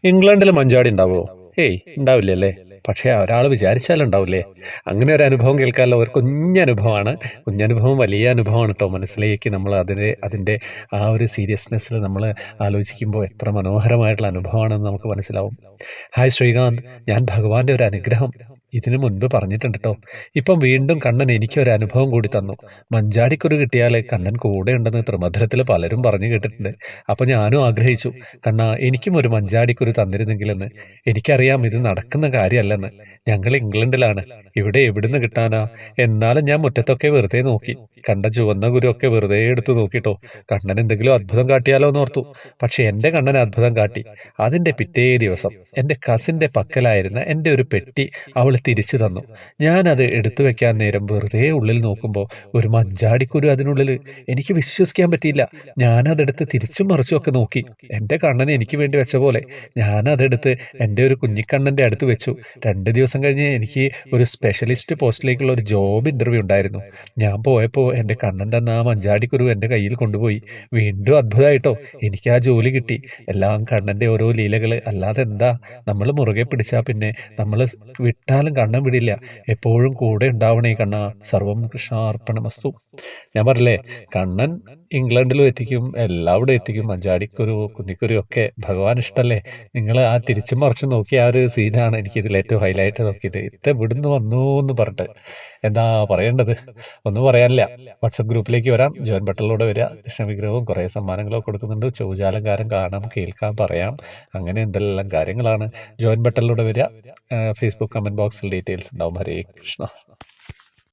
ഇംഗ്ലണ്ടിൽ മഞ്ചാടി ഉണ്ടാവുമോ? ഏയ് ഉണ്ടാവില്ലല്ലേ. പക്ഷേ ഒരാൾ വിചാരിച്ചാലുണ്ടാവില്ലേ. അങ്ങനെ ഒരു അനുഭവം കേൾക്കാമല്ലോ. ഒരു കുഞ്ഞനുഭവമാണ്. കുഞ്ഞനുഭവം വലിയ അനുഭവമാണ് കേട്ടോ. മനസ്സിലേക്ക് നമ്മൾ അതിൻ്റെ ആ ഒരു സീരിയസ്നെസ്സിൽ നമ്മൾ ആലോചിക്കുമ്പോൾ എത്ര മനോഹരമായിട്ടുള്ള അനുഭവമാണെന്ന് നമുക്ക് മനസ്സിലാവും. ഹായ് ശ്രീകാന്ത്, ഞാൻ ഭഗവാന്റെ ഒരു അനുഗ്രഹം ഇതിനു മുൻപ് പറഞ്ഞിട്ടുണ്ട് ട്ടോ. ഇപ്പം വീണ്ടും കണ്ണൻ എനിക്കൊരു അനുഭവം കൂടി തന്നു. മഞ്ചാടിക്കുരു കിട്ടിയാൽ കണ്ണൻ കൂടെ ഉണ്ടെന്ന് ത്രിമധുരത്തിൽ പലരും പറഞ്ഞു കേട്ടിട്ടുണ്ട്. അപ്പോൾ ഞാനും ആഗ്രഹിച്ചു, കണ്ണാ എനിക്കും ഒരു മഞ്ചാടിക്കുരു തന്നിരുന്നെങ്കിലെന്ന്. എനിക്കറിയാം ഇത് നടക്കുന്ന കാര്യമല്ലെന്ന്. ഞങ്ങൾ ഇംഗ്ലണ്ടിലാണ്. ഇവിടെ എവിടുന്ന് കിട്ടാനാ? എന്നാലും ഞാൻ മുറ്റത്തൊക്കെ വെറുതെ നോക്കി. കണ്ട ചുവന്ന കുരുവൊക്കെ വെറുതെ എടുത്തു നോക്കിട്ടോ. കണ്ണൻ എന്തെങ്കിലും അത്ഭുതം കാട്ടിയാലോ എന്നോർത്തു. പക്ഷെ എൻ്റെ കണ്ണൻ അത്ഭുതം കാട്ടി. അതിൻ്റെ പിറ്റേ ദിവസം എൻ്റെ കസിൻ്റെ പക്കലായിരുന്ന എൻ്റെ ഒരു പെട്ടി അവൾ തിരിച്ചു തന്നു. ഞാനത് എടുത്തു വെക്കാൻ നേരം വെറുതെ ഉള്ളിൽ നോക്കുമ്പോൾ ഒരു മഞ്ചാടിക്കുരു അതിനുള്ളിൽ. എനിക്ക് വിശ്വസിക്കാൻ പറ്റിയില്ല. ഞാനതെടുത്ത് തിരിച്ചും മറിച്ചുമൊക്കെ നോക്കി. എൻ്റെ കണ്ണൻ എനിക്ക് വേണ്ടി വെച്ച പോലെ ഞാനതെടുത്ത് എൻ്റെ ഒരു കുഞ്ഞിക്കണ്ണൻ്റെ അടുത്ത് വെച്ചു. 2 ദിവസം കഴിഞ്ഞ് എനിക്ക് ഒരു സ്പെഷ്യലിസ്റ്റ് പോസ്റ്റിലേക്കുള്ള ഒരു ജോബ് ഇൻ്റർവ്യൂ ഉണ്ടായിരുന്നു. ഞാൻ പോയപ്പോൾ എൻ്റെ കണ്ണൻ തന്ന ആ മഞ്ചാടിക്കുരു എൻ്റെ കയ്യിൽ കൊണ്ടുപോയി. വീണ്ടും അത്ഭുതമായിട്ടോ. എനിക്ക് ആ ജോലി കിട്ടി. എല്ലാം കണ്ണൻ്റെ ഓരോ ലീലകൾ. അല്ലാതെ എന്താ? നമ്മൾ മുറുകെ പിടിച്ചാൽ പിന്നെ നമ്മൾ വിട്ടാലും കണ്ണൻ വിടില്ല. എപ്പോഴും കൂടെ ഉണ്ടാവണേ കണ്ണാ. സർവം കൃഷ്ണാർപ്പണമസ്തു. ഞാൻ പറഞ്ഞില്ലേ, കണ്ണൻ ഇംഗ്ലണ്ടിലും എത്തിക്കും, എല്ലാവിടെയും എത്തിക്കും. മഞ്ചാടിക്കുരു കുന്നിക്കുരു ഒക്കെ ഭഗവാൻ ഇഷ്ടമല്ലേ. നിങ്ങൾ ആ തിരിച്ചും മറിച്ചും നോക്കിയ ആ ഒരു സീനാണ് എനിക്കിതിൽ ഏറ്റവും ഹൈലൈറ്റ് നോക്കിയത്. ഇത് ഇവിടുന്ന് വന്നു എന്ന് പറഞ്ഞിട്ട് എന്താ പറയേണ്ടത്? ഒന്നും പറയാനില്ല. വാട്സപ്പ് ഗ്രൂപ്പിലേക്ക് വരാം. ജോയിൻ ബട്ടണിലൂടെ വരിക. കൃഷ്ണവിഗ്രഹവും കുറേ സമ്മാനങ്ങളൊക്കെ കൊടുക്കുന്നുണ്ട്. ശൗചാലങ്കാരം കാണാം, കേൾക്കാം, പറയാം. അങ്ങനെ എന്തെല്ലാം കാര്യങ്ങളാണ്. ജോയിൻ ബട്ടണിലൂടെ വരിക. ഫേസ്ബുക്ക് കമൻറ്റ് ബോക്സിൽ ഡീറ്റെയിൽസ് ഉണ്ടാവും. ഹരേ കൃഷ്ണ.